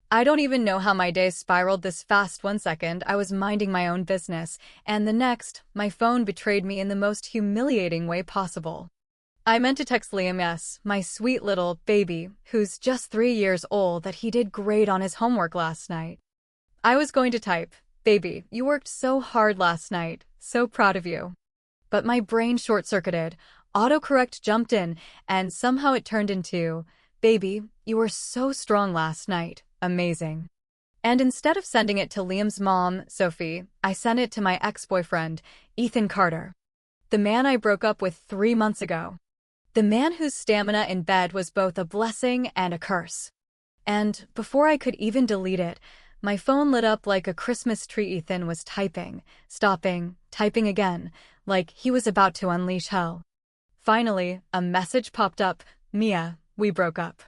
I don't even know how my day spiraled this fast. One second, I was minding my own business, and the next, my phone betrayed me in the most humiliating way possible. I meant to text Liam, yes, my sweet little baby, who's just 3 years old, that he did great on his homework last night. I was going to type, "Baby, you worked so hard last night, so proud of you." But my brain short-circuited, autocorrect jumped in, and somehow it turned into, "Baby, you were so strong last night, amazing." And instead of sending it to Liam's mom, Sophie, I sent it to my ex-boyfriend, Ethan Carter. The man I broke up with 3 months ago. The man whose stamina in bed was both a blessing and a curse. And before I could even delete it, my phone lit up like a Christmas tree. Ethan was typing, stopping, typing again, like he was about to unleash hell. Finally, a message popped up, "Mia, we broke up.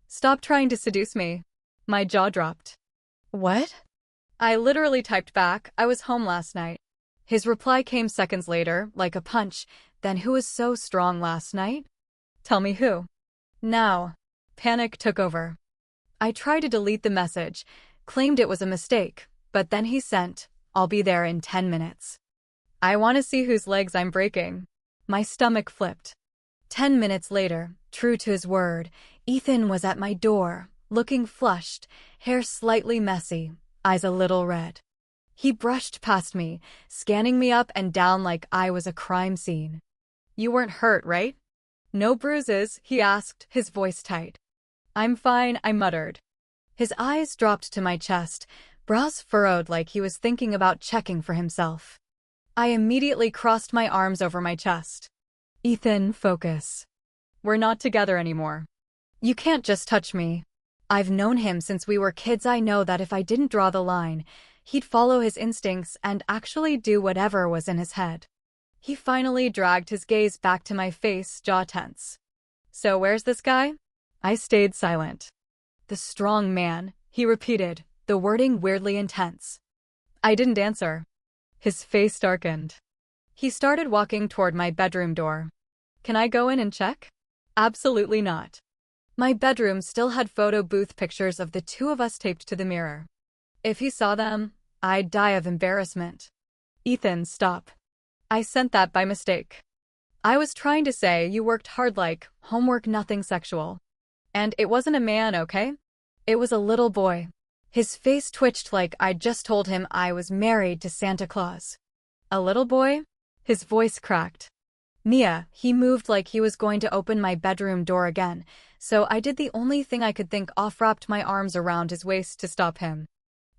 Stop trying to seduce me." My jaw dropped. What? I literally typed back, "I was home last night." His reply came seconds later, like a punch. "Then who was so strong last night? Tell me who." Now, panic took over. I tried to delete the message, claimed it was a mistake, but then he sent, "I'll be there in 10 minutes. I want to see whose legs I'm breaking." My stomach flipped. 10 minutes later, true to his word, Ethan was at my door, looking flushed, hair slightly messy, eyes a little red. He brushed past me, scanning me up and down like I was a crime scene. "You weren't hurt, right? No bruises?" he asked, his voice tight. "I'm fine," I muttered. His eyes dropped to my chest, brows furrowed like he was thinking about checking for himself. I immediately crossed my arms over my chest. "Ethan, focus. We're not together anymore. You can't just touch me. I've known him since we were kids. I know that if I didn't draw the line, he'd follow his instincts and actually do whatever was in his head." He finally dragged his gaze back to my face, jaw tense. "So where's this guy?" I stayed silent. "The strong man," he repeated, the wording weirdly intense. I didn't answer. His face darkened. He started walking toward my bedroom door. "Can I go in and check?" "Absolutely not." My bedroom still had photo booth pictures of the two of us taped to the mirror. If he saw them, I'd die of embarrassment. "Ethan, stop. I sent that by mistake. I was trying to say you worked hard, like homework, nothing sexual. And it wasn't a man, okay? It was a little boy." His face twitched like I'd just told him I was married to Santa Claus. "A little boy?" His voice cracked. "Mia," he moved like he was going to open my bedroom door again, so I did the only thing I could think of, wrapped my arms around his waist to stop him.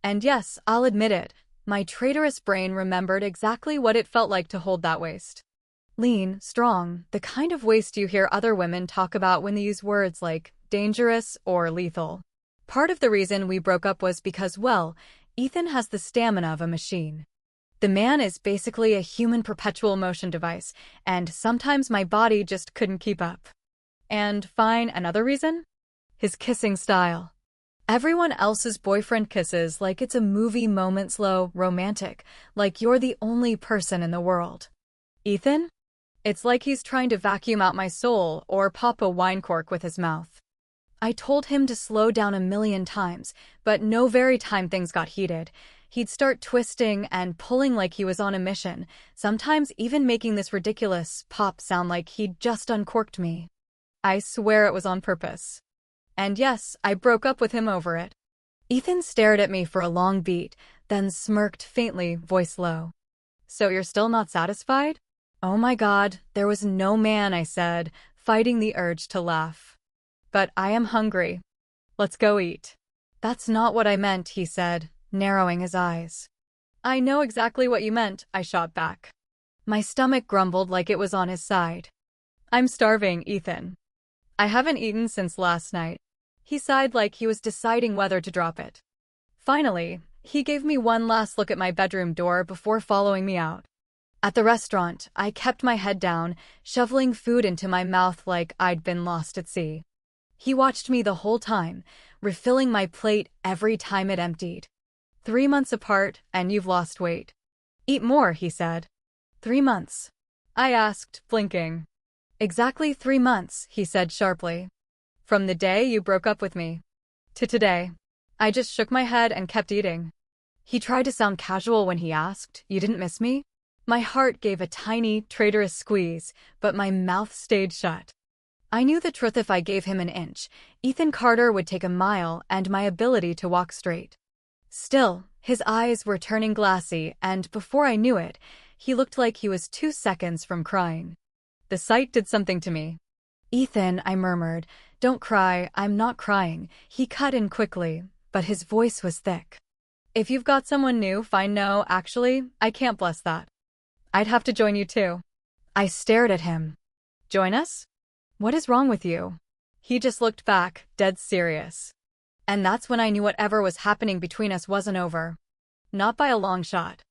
And yes, I'll admit it, my traitorous brain remembered exactly what it felt like to hold that waist. Lean, strong, the kind of waist you hear other women talk about when they use words like dangerous or lethal. Part of the reason we broke up was because, well, Ethan has the stamina of a machine. The man is basically a human perpetual motion device, and sometimes my body just couldn't keep up. And fine, another reason? His kissing style. Everyone else's boyfriend kisses like it's a movie moment, slow, romantic, like you're the only person in the world. Ethan? It's like he's trying to vacuum out my soul or pop a wine cork with his mouth. I told him to slow down a million times, but no, very time things got heated, he'd start twisting and pulling like he was on a mission, sometimes even making this ridiculous pop sound like he'd just uncorked me. I swear it was on purpose. And yes, I broke up with him over it. Ethan stared at me for a long beat, then smirked faintly, voice low. "So you're still not satisfied?" "Oh my God, there was no man," I said, fighting the urge to laugh. "But I am hungry. Let's go eat." "That's not what I meant," he said, narrowing his eyes. "I know exactly what you meant," I shot back. My stomach grumbled like it was on his side. "I'm starving, Ethan. I haven't eaten since last night." He sighed like he was deciding whether to drop it. Finally, he gave me one last look at my bedroom door before following me out. At the restaurant, I kept my head down, shoveling food into my mouth like I'd been lost at sea. He watched me the whole time, refilling my plate every time it emptied. 3 months apart, and you've lost weight. "Eat more," he said. 3 months? I asked, blinking. "Exactly 3 months," he said sharply. "From the day you broke up with me to today." I just shook my head and kept eating. He tried to sound casual when he asked, "You didn't miss me?" My heart gave a tiny, traitorous squeeze, but my mouth stayed shut. I knew the truth: if I gave him an inch, Ethan Carter would take a mile, and my ability to walk straight. Still, his eyes were turning glassy, and before I knew it, he looked like he was 2 seconds from crying. The sight did something to me. "Ethan," I murmured, "don't cry, I'm not crying." He cut in quickly, but his voice was thick. "If you've got someone new, fine. No, actually, I can't bless that. I'd have to join you too." I stared at him. "Join us? What is wrong with you?" He just looked back, dead serious. And that's when I knew whatever was happening between us wasn't over. Not by a long shot.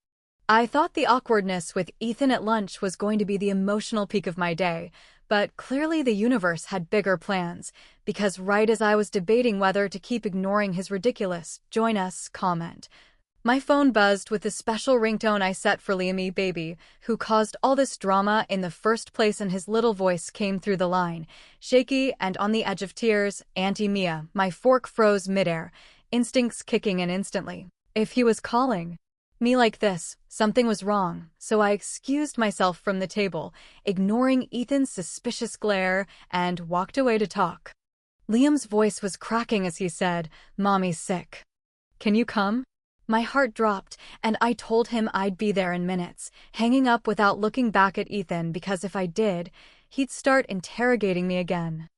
I thought the awkwardness with Ethan at lunch was going to be the emotional peak of my day, but clearly the universe had bigger plans, because right as I was debating whether to keep ignoring his ridiculous "join us" comment, my phone buzzed with the special ringtone I set for Liam, baby, who caused all this drama in the first place, and his little voice came through the line, shaky and on the edge of tears. "Auntie Mia." My fork froze midair, instincts kicking in instantly. If he was calling me like this, something was wrong, so I excused myself from the table, ignoring Ethan's suspicious glare, and walked away to talk. Liam's voice was cracking as he said, "Mommy's sick. Can you come?" My heart dropped, and I told him I'd be there in minutes, hanging up without looking back at Ethan, because if I did, he'd start interrogating me again.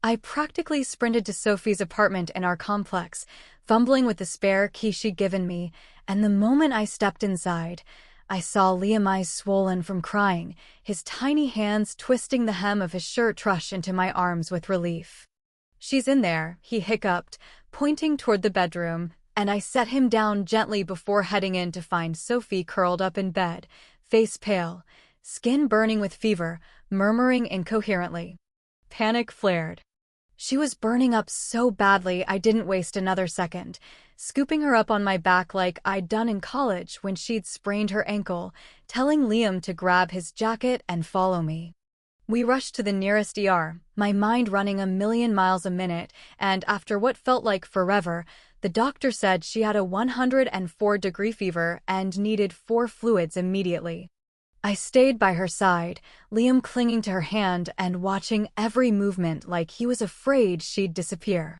I practically sprinted to Sophie's apartment in our complex, fumbling with the spare key she'd given me, and the moment I stepped inside, I saw Liam's eyes swollen from crying, his tiny hands twisting the hem of his shirt rush into my arms with relief. "She's in there," he hiccuped, pointing toward the bedroom, and I set him down gently before heading in to find Sophie curled up in bed, face pale, skin burning with fever, murmuring incoherently. Panic flared. She was burning up so badly I didn't waste another second, scooping her up on my back like I'd done in college when she'd sprained her ankle, telling Liam to grab his jacket and follow me. We rushed to the nearest ER, my mind running a million miles a minute, and after what felt like forever, the doctor said she had a 104-degree fever and needed 4 fluids immediately. I stayed by her side, Liam clinging to her hand and watching every movement like he was afraid she'd disappear.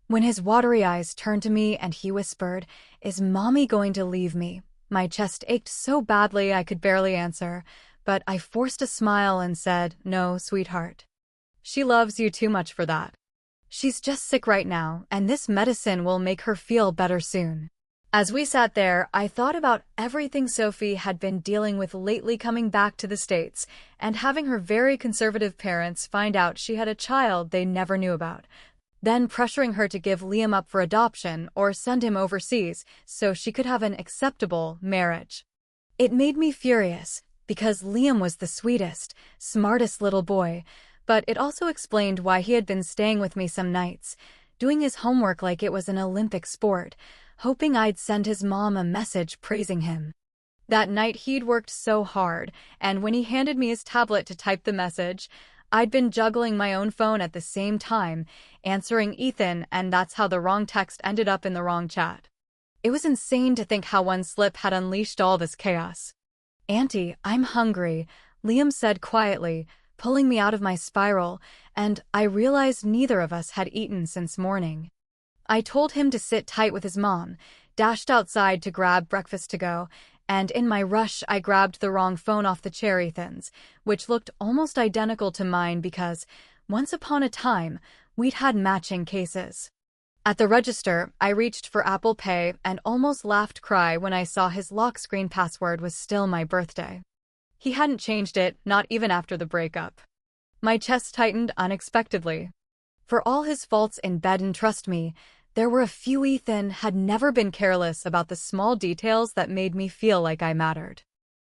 When his watery eyes turned to me and he whispered, "Is Mommy going to leave me?" my chest ached so badly I could barely answer, but I forced a smile and said, "No, sweetheart. She loves you too much for that. She's just sick right now, and this medicine will make her feel better soon." As we sat there, I thought about everything Sophie had been dealing with lately, coming back to the States and having her very conservative parents find out she had a child they never knew about, then pressuring her to give Liam up for adoption or send him overseas so she could have an acceptable marriage. It made me furious, because Liam was the sweetest, smartest little boy, but it also explained why he had been staying with me some nights, doing his homework like it was an Olympic sport, hoping I'd send his mom a message praising him. That night he'd worked so hard, and when he handed me his tablet to type the message, I'd been juggling my own phone at the same time, answering Ethan, and that's how the wrong text ended up in the wrong chat. It was insane to think how one slip had unleashed all this chaos. "Auntie, I'm hungry," Liam said quietly, pulling me out of my spiral, and I realized neither of us had eaten since morning. I told him to sit tight with his mom, dashed outside to grab breakfast to go, and in my rush I grabbed the wrong phone off the chair Ethan's, which looked almost identical to mine because, once upon a time, we'd had matching cases. At the register, I reached for Apple Pay and almost laughed cry when I saw his lock screen password was still my birthday. He hadn't changed it, not even after the breakup. My chest tightened unexpectedly. For all his faults in bed, and trust me, there were a few, Ethan had never been careless about the small details that made me feel like I mattered.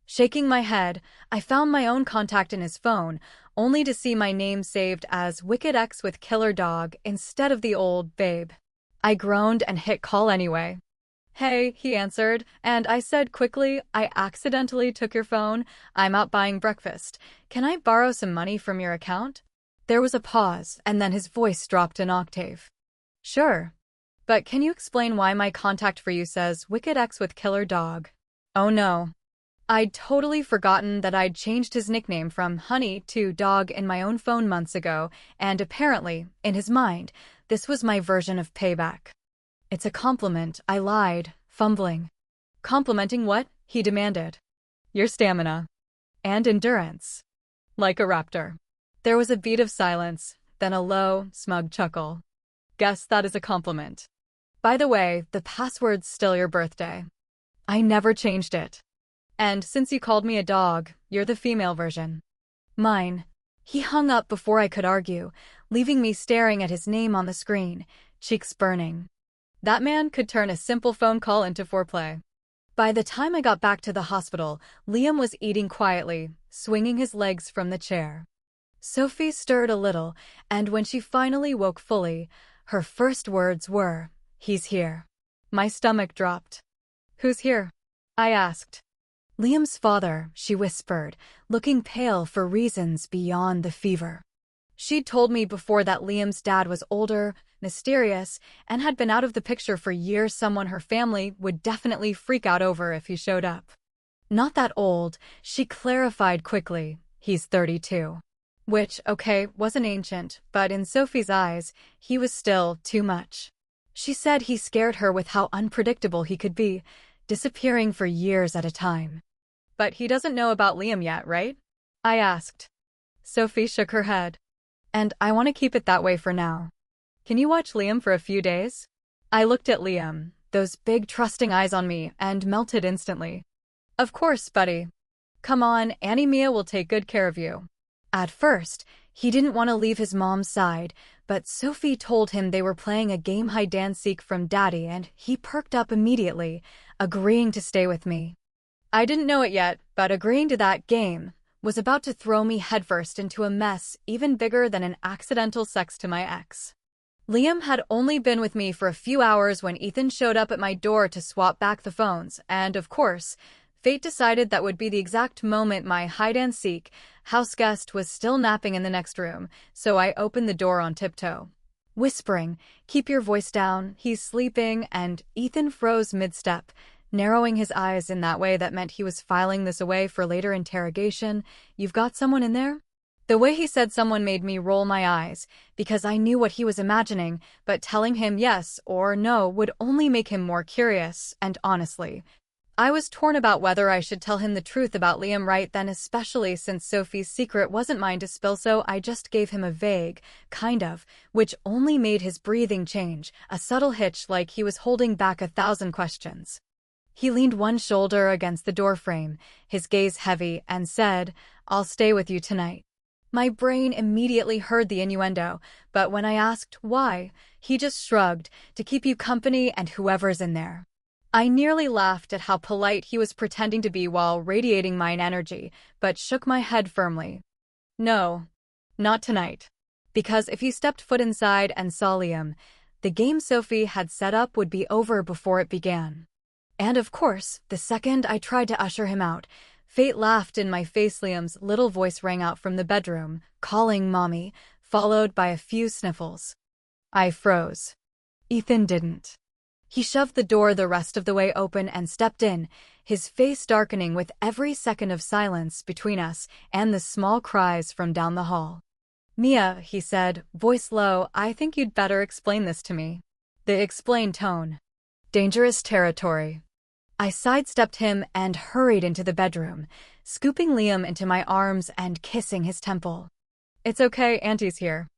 Shaking my head, I found my own contact in his phone, only to see my name saved as Wicked X with Killer Dog instead of the old babe. I groaned and hit call anyway. "Hey," he answered, and I said quickly, "I accidentally took your phone. I'm out buying breakfast. Can I borrow some money from your account?" There was a pause, and then his voice dropped an octave. "Sure. But can you explain why my contact for you says Wicked X with Killer Dog? Oh no. I'd totally forgotten that I'd changed his nickname from Honey to Dog in my own phone months ago, and apparently, in his mind, this was my version of payback. It's a compliment, I lied, fumbling. Complimenting what? He demanded. Your stamina. And endurance. Like a raptor. There was a beat of silence, then a low, smug chuckle. Guess that is a compliment. By the way, the password's still your birthday. I never changed it. And since you called me a dog, you're the female version. Mine. He hung up before I could argue, leaving me staring at his name on the screen, cheeks burning. That man could turn a simple phone call into foreplay. By the time I got back to the hospital, Liam was eating quietly, swinging his legs from the chair. Sophie stirred a little, and when she finally woke fully, her first words were, "He's here." My stomach dropped. Who's here? I asked. Liam's father, she whispered, looking pale for reasons beyond the fever. She'd told me before that Liam's dad was older, mysterious, and had been out of the picture for years, someone her family would definitely freak out over if he showed up. Not that old, she clarified quickly, he's 32. Which, okay, wasn't ancient, but in Sophie's eyes, he was still too much. She said he scared her with how unpredictable he could be, disappearing for years at a time. But he doesn't know about Liam yet, right? I asked. Sophie shook her head. And I want to keep it that way for now. Can you watch Liam for a few days? I looked at Liam, those big trusting eyes on me, and melted instantly. Of course, buddy. Come on, Annie Mia will take good care of you. At first, he didn't want to leave his mom's side, but Sophie told him they were playing a game hide-and-seek from Daddy, and he perked up immediately, agreeing to stay with me. I didn't know it yet, but agreeing to that game was about to throw me headfirst into a mess even bigger than an accidental sex to my ex. Liam had only been with me for a few hours when Ethan showed up at my door to swap back the phones, and of course, fate decided that would be the exact moment my hide-and-seek house guest was still napping in the next room, so I opened the door on tiptoe. Whispering, "Keep your voice down, he's sleeping," and Ethan froze mid-step, narrowing his eyes in that way that meant he was filing this away for later interrogation. "You've got someone in there?" The way he said someone made me roll my eyes, because I knew what he was imagining, but telling him yes or no would only make him more curious, and honestly, I was torn about whether I should tell him the truth about Liam right then, especially since Sophie's secret wasn't mine to spill, so I just gave him a vague, kind of, which only made his breathing change, a subtle hitch like he was holding back 1,000 questions. He leaned one shoulder against the doorframe, his gaze heavy, and said, "I'll stay with you tonight." My brain immediately heard the innuendo, but when I asked why, he just shrugged, "To keep you company and whoever's in there." I nearly laughed at how polite he was pretending to be while radiating mine energy, but shook my head firmly. No, not tonight. Because if he stepped foot inside and saw Liam, the game Sophie had set up would be over before it began. And of course, the second I tried to usher him out, fate laughed in my face. Liam's little voice rang out from the bedroom, calling Mommy, followed by a few sniffles. I froze. Ethan didn't. He shoved the door the rest of the way open and stepped in, his face darkening with every second of silence between us and the small cries from down the hall. "Mia," he said, voice low, "I think you'd better explain this to me." The explained tone. Dangerous territory. I sidestepped him and hurried into the bedroom, scooping Liam into my arms and kissing his temple. "It's okay, Auntie's here."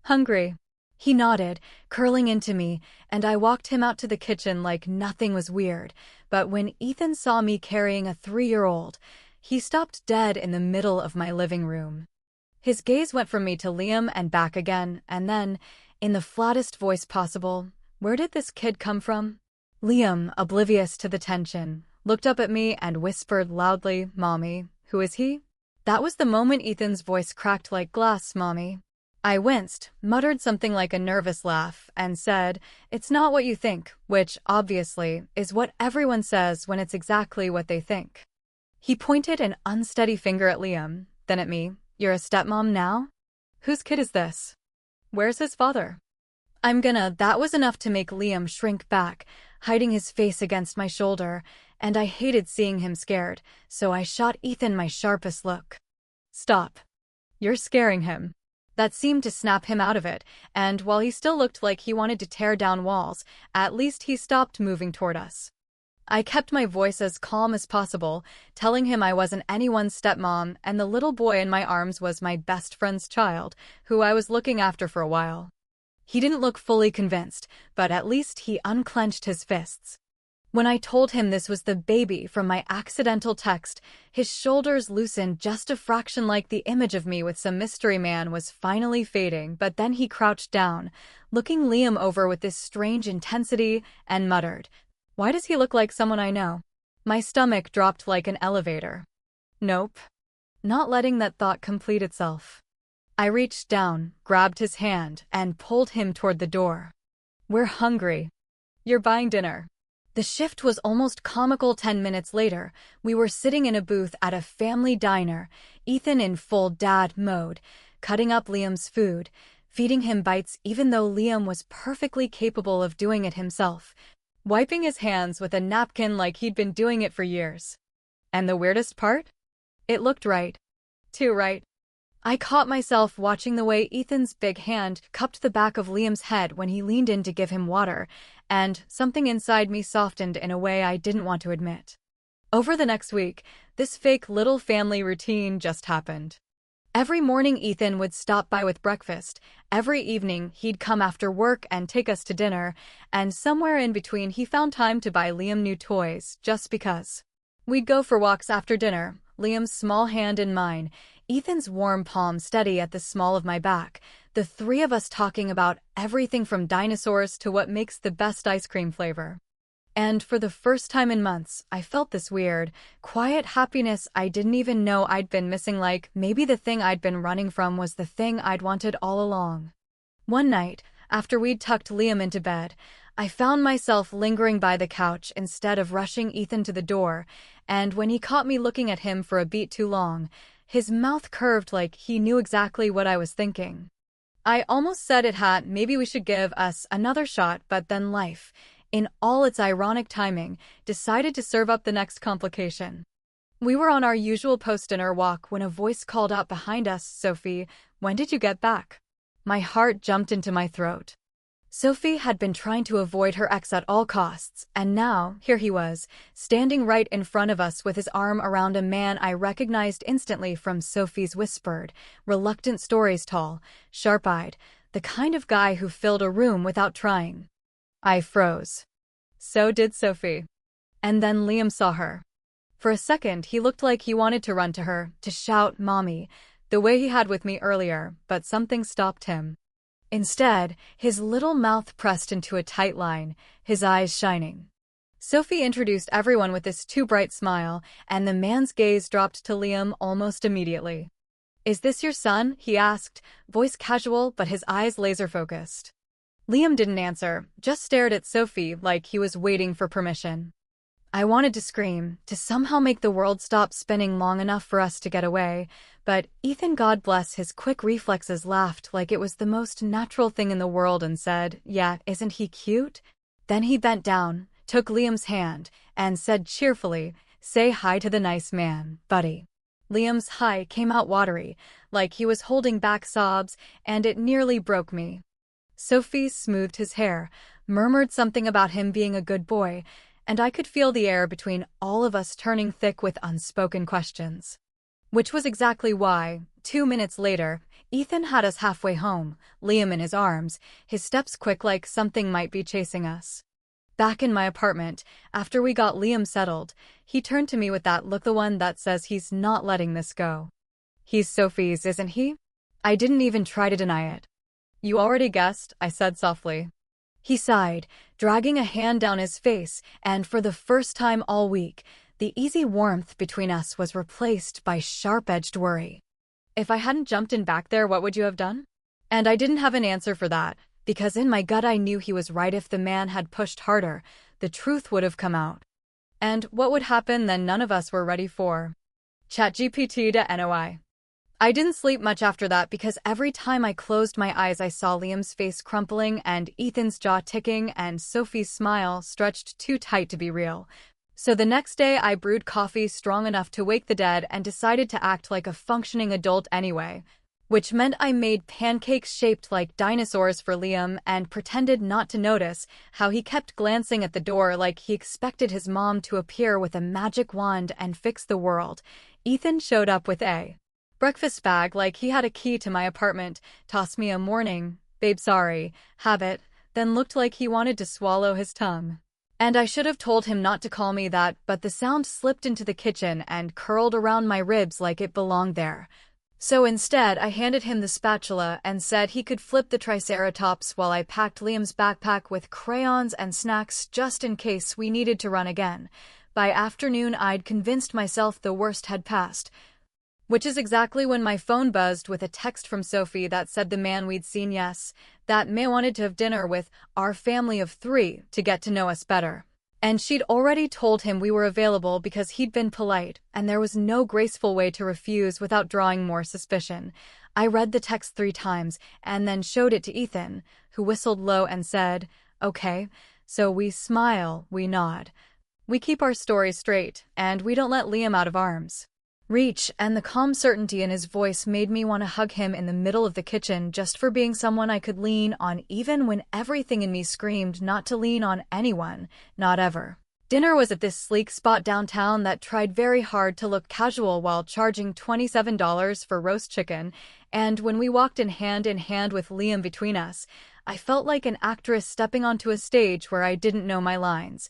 "Hungry?" He nodded, curling into me, and I walked him out to the kitchen like nothing was weird, but when Ethan saw me carrying a 3-year-old, he stopped dead in the middle of my living room. His gaze went from me to Liam and back again, and then, in the flattest voice possible, "Where did this kid come from?" Liam, oblivious to the tension, looked up at me and whispered loudly, "Mommy, who is he?" That was the moment Ethan's voice cracked like glass. "Mommy." I winced, muttered something like a nervous laugh, and said, "It's not what you think," which, obviously, is what everyone says when it's exactly what they think. He pointed an unsteady finger at Liam, then at me. "You're a stepmom now? Whose kid is this? Where's his father?" That was enough to make Liam shrink back, hiding his face against my shoulder, and I hated seeing him scared, so I shot Ethan my sharpest look. Stop. You're scaring him. That seemed to snap him out of it, and while he still looked like he wanted to tear down walls, at least he stopped moving toward us. I kept my voice as calm as possible, telling him I wasn't anyone's stepmom and the little boy in my arms was my best friend's child, who I was looking after for a while. He didn't look fully convinced, but at least he unclenched his fists. When I told him this was the baby from my accidental text, his shoulders loosened just a fraction, like the image of me with some mystery man was finally fading, but then he crouched down, looking Liam over with this strange intensity, and muttered, "Why does he look like someone I know?" My stomach dropped like an elevator. Nope. Not letting that thought complete itself. I reached down, grabbed his hand, and pulled him toward the door. "We're hungry. You're buying dinner." The shift was almost comical. 10 minutes later, we were sitting in a booth at a family diner, Ethan in full dad mode, cutting up Liam's food, feeding him bites even though Liam was perfectly capable of doing it himself, wiping his hands with a napkin like he'd been doing it for years. And the weirdest part? It looked right. Too right. I caught myself watching the way Ethan's big hand cupped the back of Liam's head when he leaned in to give him water, and something inside me softened in a way I didn't want to admit. Over the next week, this fake little family routine just happened. Every morning Ethan would stop by with breakfast, every evening he'd come after work and take us to dinner, and somewhere in between he found time to buy Liam new toys, just because. We'd go for walks after dinner, Liam's small hand in mine, Ethan's warm palm steady at the small of my back, the three of us talking about everything from dinosaurs to what makes the best ice cream flavor. And for the first time in months, I felt this weird, quiet happiness I didn't even know I'd been missing, like maybe the thing I'd been running from was the thing I'd wanted all along. One night, after we'd tucked Liam into bed, I found myself lingering by the couch instead of rushing Ethan to the door, and when he caught me looking at him for a beat too long, his mouth curved like he knew exactly what I was thinking. I almost said maybe we should give us another shot, but then life, in all its ironic timing, decided to serve up the next complication. We were on our usual post-dinner walk when a voice called out behind us, "Sophie, when did you get back?" My heart jumped into my throat. Sophie had been trying to avoid her ex at all costs, and now, here he was, standing right in front of us with his arm around a man I recognized instantly from Sophie's whispered, reluctant stories, tall, sharp-eyed, the kind of guy who filled a room without trying. I froze. So did Sophie. And then Liam saw her. For a second, he looked like he wanted to run to her, to shout, "Mommy," the way he had with me earlier, but something stopped him. Instead, his little mouth pressed into a tight line, his eyes shining. Sophie introduced everyone with this too bright smile, and the man's gaze dropped to Liam almost immediately. "Is this your son?" he asked, voice casual but his eyes laser-focused. Liam didn't answer, just stared at Sophie like he was waiting for permission. I wanted to scream, to somehow make the world stop spinning long enough for us to get away, but Ethan, God bless his quick reflexes, laughed like it was the most natural thing in the world and said, "Yeah, isn't he cute?" Then he bent down, took Liam's hand, and said cheerfully, "Say hi to the nice man, buddy." Liam's hi came out watery, like he was holding back sobs, and it nearly broke me. Sophie smoothed his hair, murmured something about him being a good boy, and I could feel the air between all of us turning thick with unspoken questions. Which was exactly why, 2 minutes later, Ethan had us halfway home, Liam in his arms, his steps quick like something might be chasing us. Back in my apartment, after we got Liam settled, he turned to me with that look, the one that says he's not letting this go. "He's Sophie's, isn't he?" I didn't even try to deny it. "You already guessed," I said softly. He sighed, dragging a hand down his face, and for the first time all week, the easy warmth between us was replaced by sharp-edged worry. "If I hadn't jumped in back there, what would you have done?" And I didn't have an answer for that, because in my gut I knew he was right. If the man had pushed harder, the truth would have come out. And what would happen then none of us were ready for. ChatGPT to NOI. I didn't sleep much after that because every time I closed my eyes I saw Liam's face crumpling and Ethan's jaw ticking and Sophie's smile stretched too tight to be real. So the next day I brewed coffee strong enough to wake the dead and decided to act like a functioning adult anyway, which meant I made pancakes shaped like dinosaurs for Liam and pretended not to notice how he kept glancing at the door like he expected his mom to appear with a magic wand and fix the world. Ethan showed up with a breakfast bag like he had a key to my apartment, tossed me a morning, babe sorry, habit, then looked like he wanted to swallow his tongue. And I should have told him not to call me that, but the sound slipped into the kitchen and curled around my ribs like it belonged there. So instead, I handed him the spatula and said he could flip the triceratops while I packed Liam's backpack with crayons and snacks just in case we needed to run again. By afternoon, I'd convinced myself the worst had passed, which is exactly when my phone buzzed with a text from Sophie that said the man we'd seen, yes, that May wanted to have dinner with our family of 3 to get to know us better. And she'd already told him we were available because he'd been polite, and there was no graceful way to refuse without drawing more suspicion. I read the text 3 times and then showed it to Ethan, who whistled low and said, "Okay." So we smile, we nod. We keep our stories straight, and we don't let Liam out of arm's reach, and the calm certainty in his voice made me want to hug him in the middle of the kitchen just for being someone I could lean on even when everything in me screamed not to lean on anyone, not ever. Dinner was at this sleek spot downtown that tried very hard to look casual while charging $27 for roast chicken, and when we walked in hand with Liam between us, I felt like an actress stepping onto a stage where I didn't know my lines,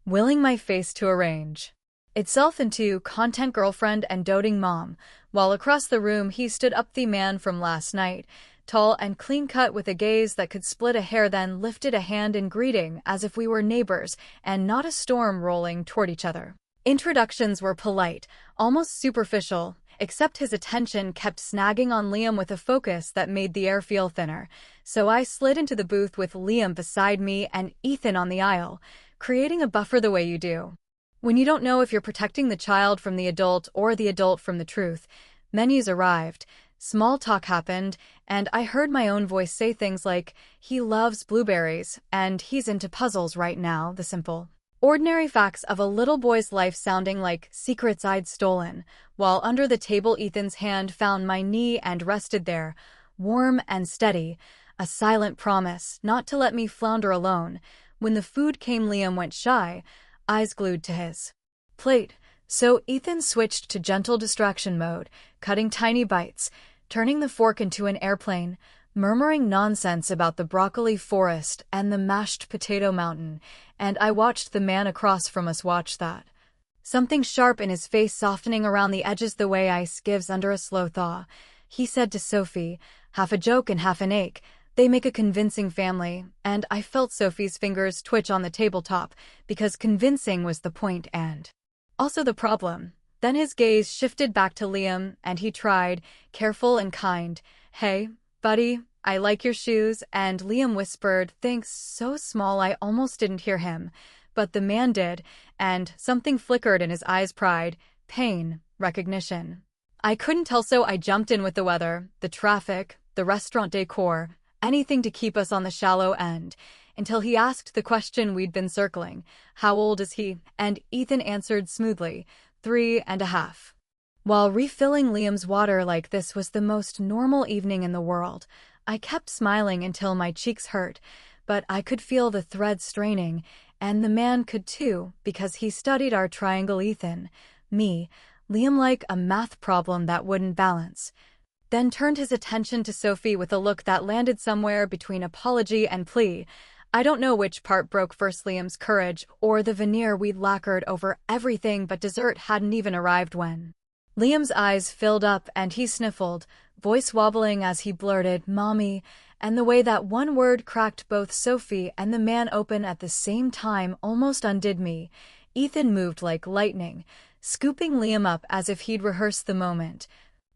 willing my face to arrange itself into content girlfriend and doting mom, while across the room he stood up the man from last night, tall and clean-cut with a gaze that could split a hair, then lifted a hand in greeting as if we were neighbors and not a storm rolling toward each other. Introductions were polite, almost superficial, except his attention kept snagging on Liam with a focus that made the air feel thinner, so I slid into the booth with Liam beside me and Ethan on the aisle, creating a buffer the way you do when you don't know if you're protecting the child from the adult or the adult from the truth. Menus arrived, small talk happened, and I heard my own voice say things like, he loves blueberries, and he's into puzzles right now, the simple, ordinary facts of a little boy's life sounding like secrets I'd stolen, while under the table Ethan's hand found my knee and rested there, warm and steady, a silent promise not to let me flounder alone. When the food came, Liam went shy, eyes glued to his plate, so Ethan switched to gentle distraction mode, cutting tiny bites, turning the fork into an airplane, murmuring nonsense about the broccoli forest and the mashed potato mountain, and I watched the man across from us watch that. Something sharp in his face softening around the edges the way ice gives under a slow thaw. He said to Sophie, half a joke and half an ache, they make a convincing family, and I felt Sophie's fingers twitch on the tabletop, because convincing was the point and also the problem. Then his gaze shifted back to Liam, and he tried, careful and kind, "Hey, buddy, I like your shoes," and Liam whispered, "Thanks," so small I almost didn't hear him. But the man did, and something flickered in his eyes, pride, pain, recognition. I couldn't tell, so I jumped in with the weather, the traffic, the restaurant decor, anything to keep us on the shallow end, until he asked the question we'd been circling, how old is he? And Ethan answered smoothly, 3.5. While refilling Liam's water like this was the most normal evening in the world, I kept smiling until my cheeks hurt, but I could feel the thread straining, and the man could too, because he studied our triangle, Ethan, me, Liam, like a math problem that wouldn't balance. Then turned his attention to Sophie with a look that landed somewhere between apology and plea. I don't know which part broke first, Liam's courage or the veneer we'd lacquered over everything, but dessert hadn't even arrived when Liam's eyes filled up and he sniffled, voice wobbling as he blurted, "Mommy," and the way that one word cracked both Sophie and the man open at the same time almost undid me. Ethan moved like lightning, scooping Liam up as if he'd rehearsed the moment,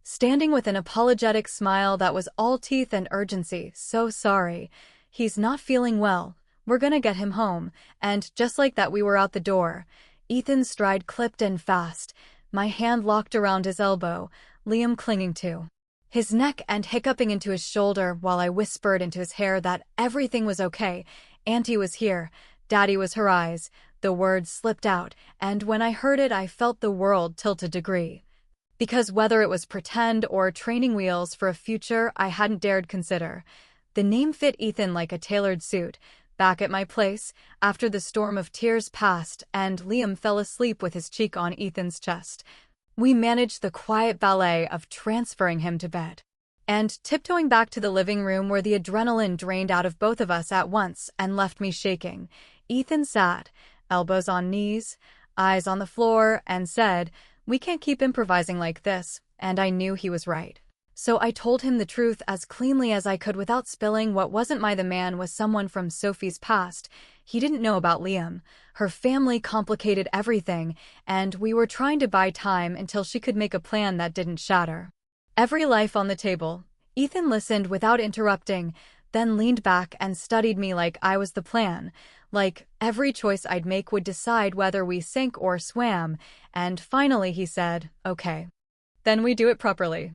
standing with an apologetic smile that was all teeth and urgency. "So sorry. He's not feeling well. We're gonna get him home." And just like that we were out the door. Ethan's stride clipped and fast, my hand locked around his elbow, Liam clinging to his neck and hiccuping into his shoulder while I whispered into his hair that everything was okay. Auntie was here. Daddy was her eyes. The words slipped out, and when I heard it, I felt the world tilt a degree. Because whether it was pretend or training wheels for a future I hadn't dared consider, the name fit Ethan like a tailored suit. Back at my place, after the storm of tears passed and Liam fell asleep with his cheek on Ethan's chest, we managed the quiet ballet of transferring him to bed. And tiptoeing back to the living room where the adrenaline drained out of both of us at once and left me shaking, Ethan sat, elbows on knees, eyes on the floor, and said, "We can't keep improvising like this," and I knew he was right. So I told him the truth as cleanly as I could without spilling what wasn't the man was someone from Sophie's past. He didn't know about Liam. Her family complicated everything, and we were trying to buy time until she could make a plan that didn't shatter every life on the table. Ethan listened without interrupting, then leaned back and studied me like I was the plan, like every choice I'd make would decide whether we sank or swam, and finally he said, "Okay. Then we do it properly.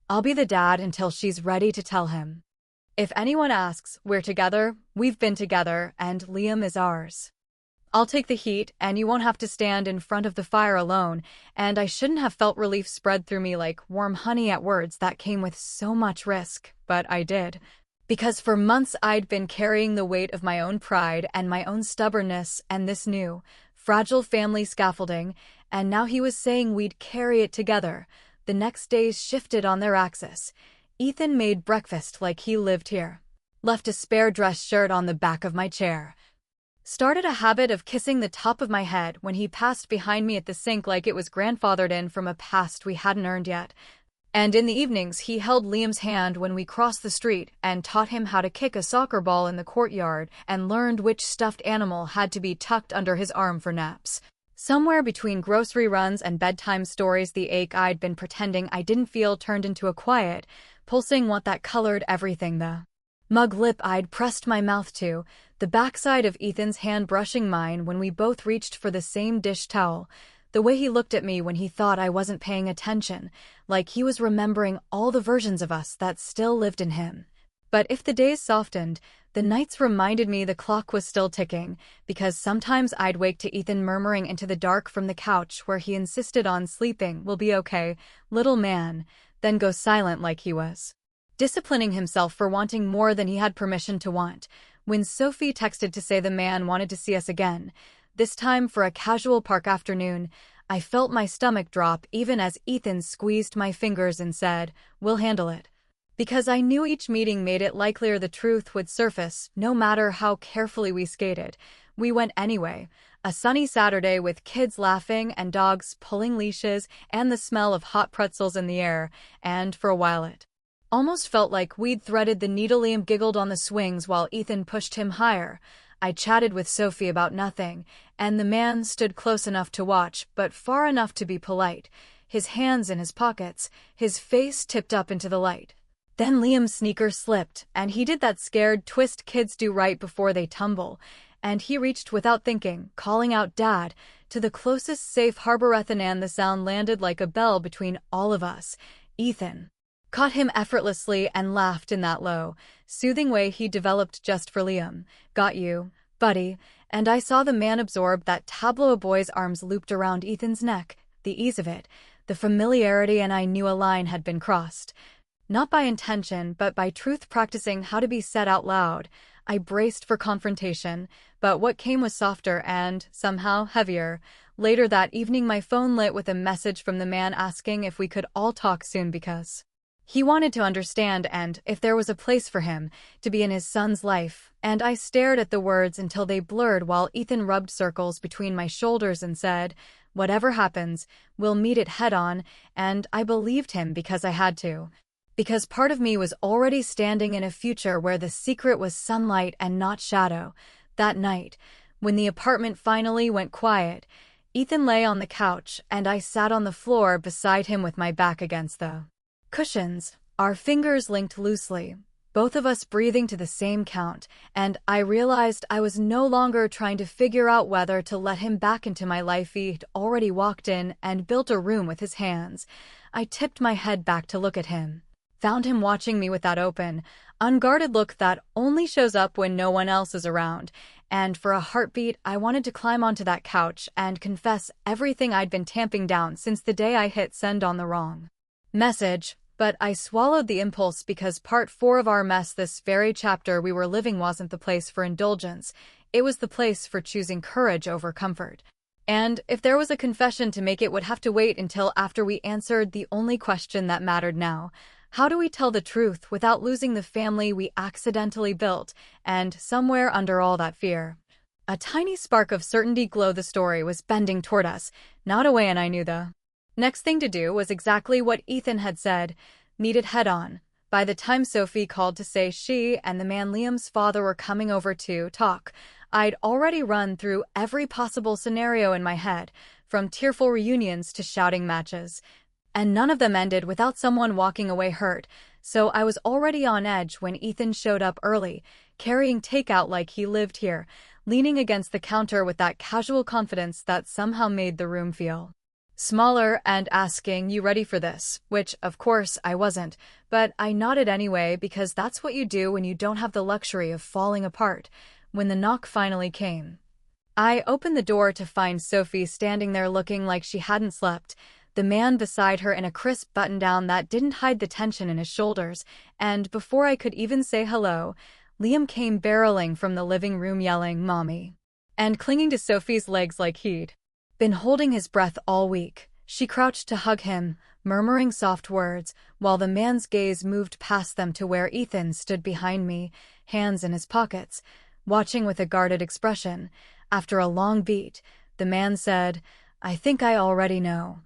I'll be the dad until she's ready to tell him. If anyone asks, we're together, we've been together, and Liam is ours. I'll take the heat, and you won't have to stand in front of the fire alone," and I shouldn't have felt relief spread through me like warm honey at words that came with so much risk, but I did. Because for months I'd been carrying the weight of my own pride and my own stubbornness and this new, fragile family scaffolding, and now he was saying we'd carry it together. The next days shifted on their axis. Ethan made breakfast like he lived here. Left a spare dress shirt on the back of my chair. Started a habit of kissing the top of my head when he passed behind me at the sink like it was grandfathered in from a past we hadn't earned yet. And in the evenings he held Liam's hand when we crossed the street and taught him how to kick a soccer ball in the courtyard and learned which stuffed animal had to be tucked under his arm for naps. Somewhere between grocery runs and bedtime stories, the ache I'd been pretending I didn't feel turned into a quiet, pulsing want that colored everything. The mug lip I'd pressed my mouth to, the backside of Ethan's hand brushing mine when we both reached for the same dish towel, the way he looked at me when he thought I wasn't paying attention, like he was remembering all the versions of us that still lived in him. But if the days softened, the nights reminded me the clock was still ticking, because sometimes I'd wake to Ethan murmuring into the dark from the couch where he insisted on sleeping, "We'll be okay, little man," then go silent like he was disciplining himself for wanting more than he had permission to want. When Sophie texted to say the man wanted to see us again, this time for a casual park afternoon, I felt my stomach drop even as Ethan squeezed my fingers and said, "We'll handle it." Because I knew each meeting made it likelier the truth would surface, no matter how carefully we skated. We went anyway. A sunny Saturday with kids laughing and dogs pulling leashes and the smell of hot pretzels in the air, and for a while it almost felt like we'd threaded the needle. Liam giggled on the swings while Ethan pushed him higher. I chatted with Sophie about nothing, and the man stood close enough to watch, but far enough to be polite, his hands in his pockets, his face tipped up into the light. Then Liam's sneaker slipped, and he did that scared twist kids do right before they tumble, and he reached without thinking, calling out "Dad," to the closest safe harboreth, and the sound landed like a bell between all of us. Ethan caught him effortlessly and laughed in that low, soothing way he developed just for Liam. "Got you, buddy," and I saw the man absorb that tableau. A boy's arms looped around Ethan's neck, the ease of it, the familiarity, and I knew a line had been crossed. Not by intention, but by truth practicing how to be said out loud. I braced for confrontation, but what came was softer and, somehow, heavier. Later that evening my phone lit with a message from the man asking if we could all talk soon because he wanted to understand and, if there was a place for him, to be in his son's life, and I stared at the words until they blurred while Ethan rubbed circles between my shoulders and said, "Whatever happens, we'll meet it head-on," and I believed him because I had to. Because part of me was already standing in a future where the secret was sunlight and not shadow. That night, when the apartment finally went quiet, Ethan lay on the couch and I sat on the floor beside him with my back against the cushions, our fingers linked loosely, both of us breathing to the same count, and I realized I was no longer trying to figure out whether to let him back into my life. He'd already walked in and built a room with his hands. I tipped my head back to look at him. Found him watching me with that open, unguarded look that only shows up when no one else is around, and for a heartbeat, I wanted to climb onto that couch and confess everything I'd been tamping down since the day I hit send on the wrong message, but I swallowed the impulse because part 4 of our mess, this very chapter we were living, wasn't the place for indulgence. It was the place for choosing courage over comfort. And if there was a confession to make, it would have to wait until after we answered the only question that mattered now. How do we tell the truth without losing the family we accidentally built? And somewhere under all that fear, a tiny spark of certainty glowed. The story was bending toward us, not away, and I knew the next thing to do was exactly what Ethan had said, meet it head on. By the time Sophie called to say she and the man Liam's father were coming over to talk, I'd already run through every possible scenario in my head, from tearful reunions to shouting matches. And none of them ended without someone walking away hurt, so I was already on edge when Ethan showed up early, carrying takeout like he lived here, leaning against the counter with that casual confidence that somehow made the room feel smaller, and asking, "You ready for this?" Which, of course, I wasn't, but I nodded anyway because that's what you do when you don't have the luxury of falling apart. When the knock finally came, I opened the door to find Sophie standing there looking like she hadn't slept, the man beside her in a crisp button-down that didn't hide the tension in his shoulders, and before I could even say hello, Liam came barreling from the living room yelling, "Mommy," and clinging to Sophie's legs like he'd been holding his breath all week. She crouched to hug him, murmuring soft words, while the man's gaze moved past them to where Ethan stood behind me, hands in his pockets, watching with a guarded expression. After a long beat, the man said, "I think I already know.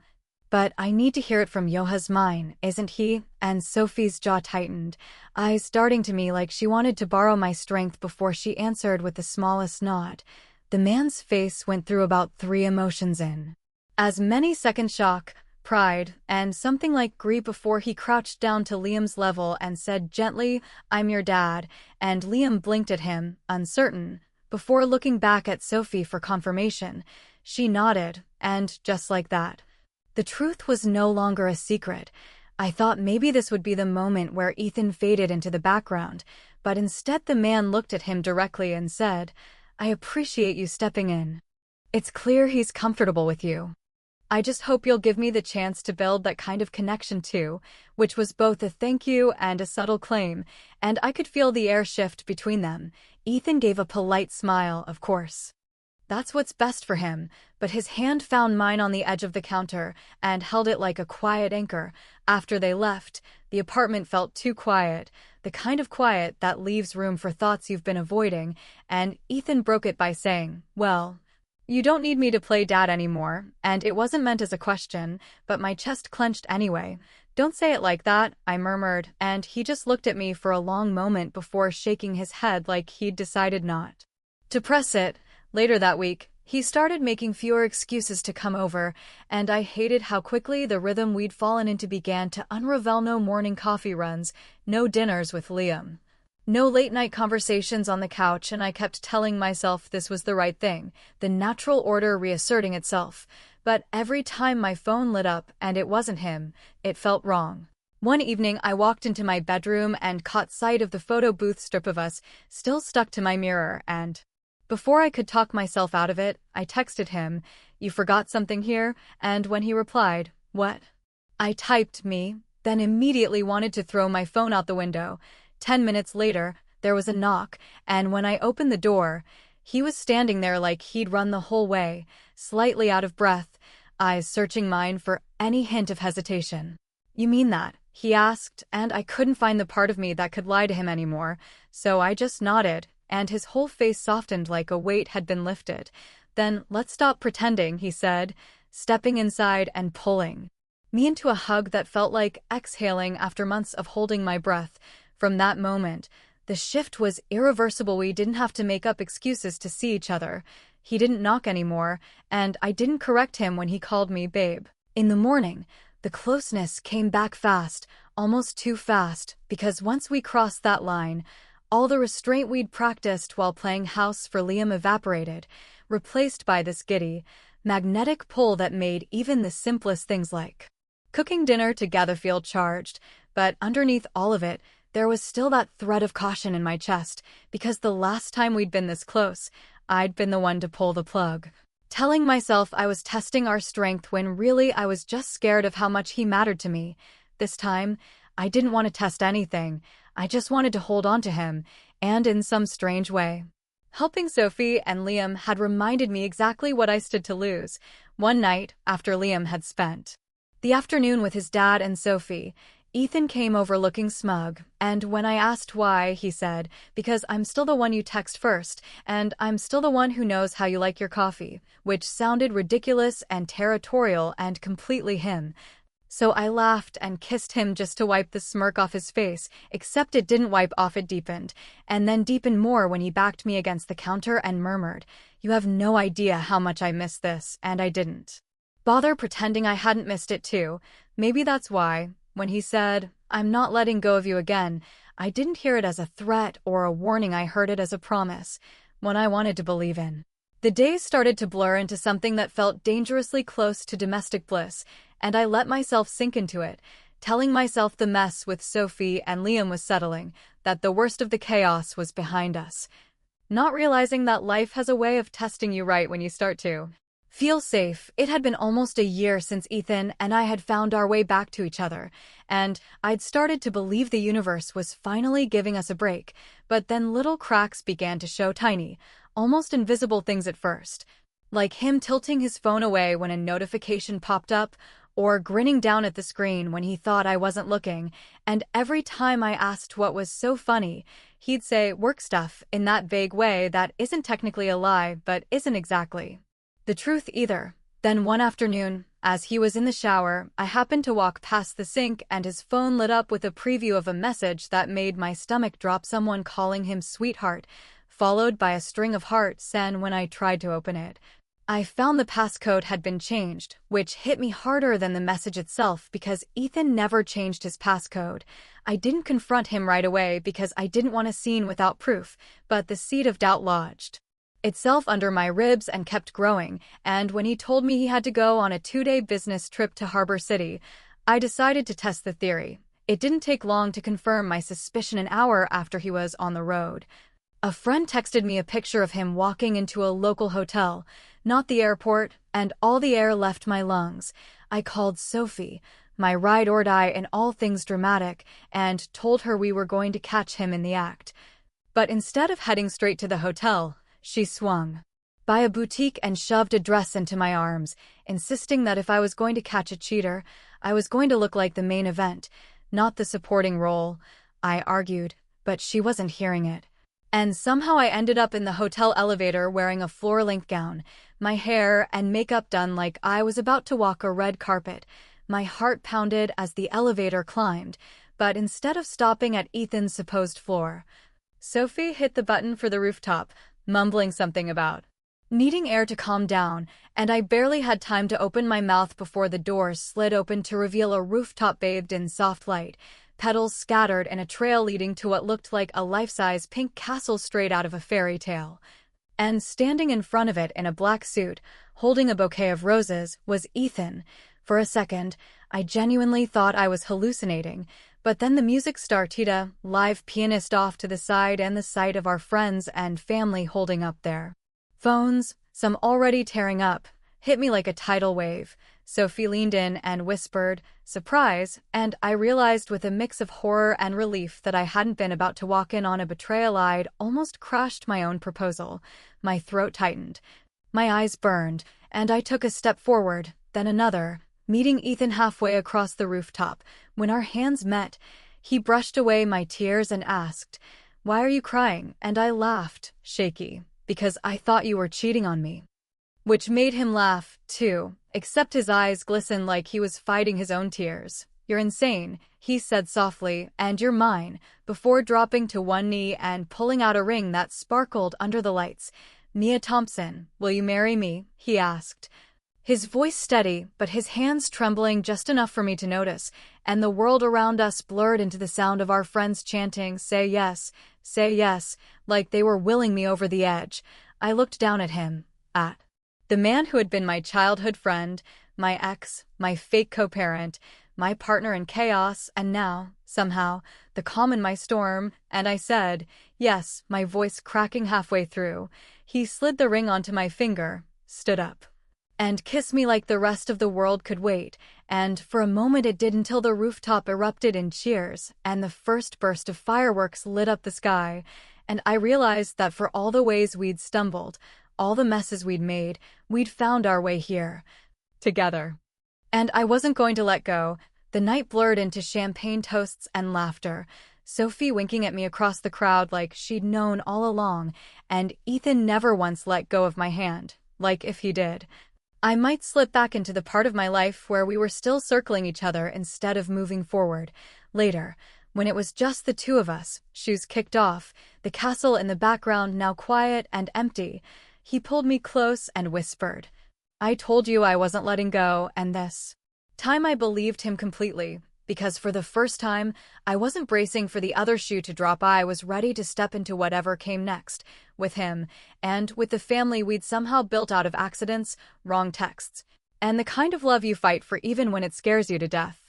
But I need to hear it from Yoha's mine, isn't he?" And Sophie's jaw tightened, eyes darting to me like she wanted to borrow my strength before she answered with the smallest nod. The man's face went through about 3 emotions in as many seconds: shock, pride, and something like grief before he crouched down to Liam's level and said gently, "I'm your dad," and Liam blinked at him, uncertain, before looking back at Sophie for confirmation. She nodded, and just like that, the truth was no longer a secret. I thought maybe this would be the moment where Ethan faded into the background, but instead the man looked at him directly and said, "I appreciate you stepping in. It's clear he's comfortable with you. I just hope you'll give me the chance to build that kind of connection too," which was both a thank you and a subtle claim, and I could feel the air shift between them. Ethan gave a polite smile, of course. That's what's best for him, but his hand found mine on the edge of the counter and held it like a quiet anchor. After they left, the apartment felt too quiet, the kind of quiet that leaves room for thoughts you've been avoiding, and Ethan broke it by saying, "Well, you don't need me to play dad anymore," and it wasn't meant as a question, but my chest clenched anyway. "Don't say it like that," I murmured, and he just looked at me for a long moment before shaking his head like he'd decided not to press it. Later that week, he started making fewer excuses to come over, and I hated how quickly the rhythm we'd fallen into began to unravel. No morning coffee runs, no dinners with Liam, no late-night conversations on the couch, and I kept telling myself this was the right thing, the natural order reasserting itself. But every time my phone lit up and it wasn't him, it felt wrong. One evening, I walked into my bedroom and caught sight of the photo booth strip of us, still stuck to my mirror, and before I could talk myself out of it, I texted him, "You forgot something here?" And when he replied, "What?" I typed, "Me," then immediately wanted to throw my phone out the window. 10 minutes later, there was a knock, and when I opened the door, he was standing there like he'd run the whole way, slightly out of breath, eyes searching mine for any hint of hesitation. "You mean that?" he asked, and I couldn't find the part of me that could lie to him anymore, so I just nodded, and his whole face softened like a weight had been lifted. "Then let's stop pretending," he said, stepping inside and pulling me into a hug that felt like exhaling after months of holding my breath. From that moment, the shift was irreversible. We didn't have to make up excuses to see each other. He didn't knock anymore, and I didn't correct him when he called me babe. In the morning, the closeness came back fast, almost too fast, because once we crossed that line, all the restraint we'd practiced while playing house for Liam evaporated, replaced by this giddy, magnetic pull that made even the simplest things like cooking dinner together feel charged. but underneath all of it, there was still that thread of caution in my chest, because the last time we'd been this close, I'd been the one to pull the plug. Telling myself I was testing our strength when really I was just scared of how much he mattered to me. This time, I didn't want to test anything. I just wanted to hold on to him, and in some strange way. Helping Sophie and Liam had reminded me exactly what I stood to lose. One night, after Liam had spent the afternoon with his dad and Sophie, Ethan came over looking smug, and when I asked why, he said, "Because I'm still the one you text first, and I'm still the one who knows how you like your coffee," which sounded ridiculous and territorial and completely him. So I laughed and kissed him just to wipe the smirk off his face, except it didn't wipe off, it deepened, and then deepened more when he backed me against the counter and murmured, "You have no idea how much I miss this," and I didn't bother pretending I hadn't missed it too. Maybe that's why, when he said, "I'm not letting go of you again," I didn't hear it as a threat or a warning, I heard it as a promise, one I wanted to believe in. The days started to blur into something that felt dangerously close to domestic bliss, and I let myself sink into it, telling myself the mess with Sophie and Liam was settling, that the worst of the chaos was behind us. Not realizing that life has a way of testing you right when you start to feel safe. It had been almost a year since Ethan and I had found our way back to each other, and I'd started to believe the universe was finally giving us a break, but then little cracks began to show, tiny, almost invisible things at first, like him tilting his phone away when a notification popped up, or grinning down at the screen when he thought I wasn't looking, and every time I asked what was so funny, he'd say work stuff in that vague way that isn't technically a lie but isn't exactly the truth either. Then one afternoon, as he was in the shower, I happened to walk past the sink and his phone lit up with a preview of a message that made my stomach drop, someone calling him sweetheart, followed by a string of hearts, and when I tried to open it, I found the passcode had been changed, which hit me harder than the message itself because Ethan never changed his passcode. I didn't confront him right away because I didn't want a scene without proof, but the seed of doubt lodged itself under my ribs and kept growing, and when he told me he had to go on a 2-day business trip to Harbor City, I decided to test the theory. It didn't take long to confirm my suspicion. An hour after he was on the road, a friend texted me a picture of him walking into a local hotel, not the airport, and all the air left my lungs. I called Sophie, my ride or die in all things dramatic, and told her we were going to catch him in the act. But instead of heading straight to the hotel, she swung by a boutique and shoved a dress into my arms, insisting that if I was going to catch a cheater, I was going to look like the main event, not the supporting role. I argued, but she wasn't hearing it. And somehow I ended up in the hotel elevator wearing a floor-length gown, my hair and makeup done like I was about to walk a red carpet. My heart pounded as the elevator climbed, but instead of stopping at Ethan's supposed floor, Sophie hit the button for the rooftop, mumbling something about needing air to calm down, and I barely had time to open my mouth before the doors slid open to reveal a rooftop bathed in soft light, petals scattered in a trail leading to what looked like a life-size pink castle straight out of a fairy tale. And standing in front of it in a black suit, holding a bouquet of roses, was Ethan. For a second, I genuinely thought I was hallucinating, but then the music started, a live pianist off to the side, and the sight of our friends and family holding up their phones, some already tearing up, hit me like a tidal wave. Sophie leaned in and whispered, "Surprise," and I realized with a mix of horror and relief that I hadn't been about to walk in on a betrayal. I'd almost crushed my own proposal. My throat tightened, my eyes burned, and I took a step forward, then another, meeting Ethan halfway across the rooftop. When our hands met, he brushed away my tears and asked, "Why are you crying?" And I laughed, shaky, "Because I thought you were cheating on me." Which made him laugh, too, except his eyes glistened like he was fighting his own tears. "You're insane," he said softly, "and you're mine," before dropping to one knee and pulling out a ring that sparkled under the lights. "Mia Thompson, will you marry me?" he asked. His voice steady, but his hands trembling just enough for me to notice, and the world around us blurred into the sound of our friends chanting, say yes," like they were willing me over the edge. I looked down at him, at the man who had been my childhood friend, my ex, my fake co-parent, my partner in chaos, and now, somehow, the calm in my storm, and I said, yes, my voice cracking halfway through. He slid the ring onto my finger, stood up, and kissed me like the rest of the world could wait, and for a moment it did until the rooftop erupted in cheers, and the first burst of fireworks lit up the sky, and I realized that for all the ways we'd stumbled, all the messes we'd made, we'd found our way here, together. And I wasn't going to let go. The night blurred into champagne toasts and laughter, Sophie winking at me across the crowd like she'd known all along, and Ethan never once let go of my hand, like if he did, I might slip back into the part of my life where we were still circling each other instead of moving forward. Later, when it was just the two of us, shoes kicked off, the castle in the background now quiet and empty, he pulled me close and whispered, I told you I wasn't letting go, and this time I believed him completely, because for the first time, I wasn't bracing for the other shoe to drop. I was ready to step into whatever came next, with him, and with the family we'd somehow built out of accidents, wrong texts, and the kind of love you fight for even when it scares you to death.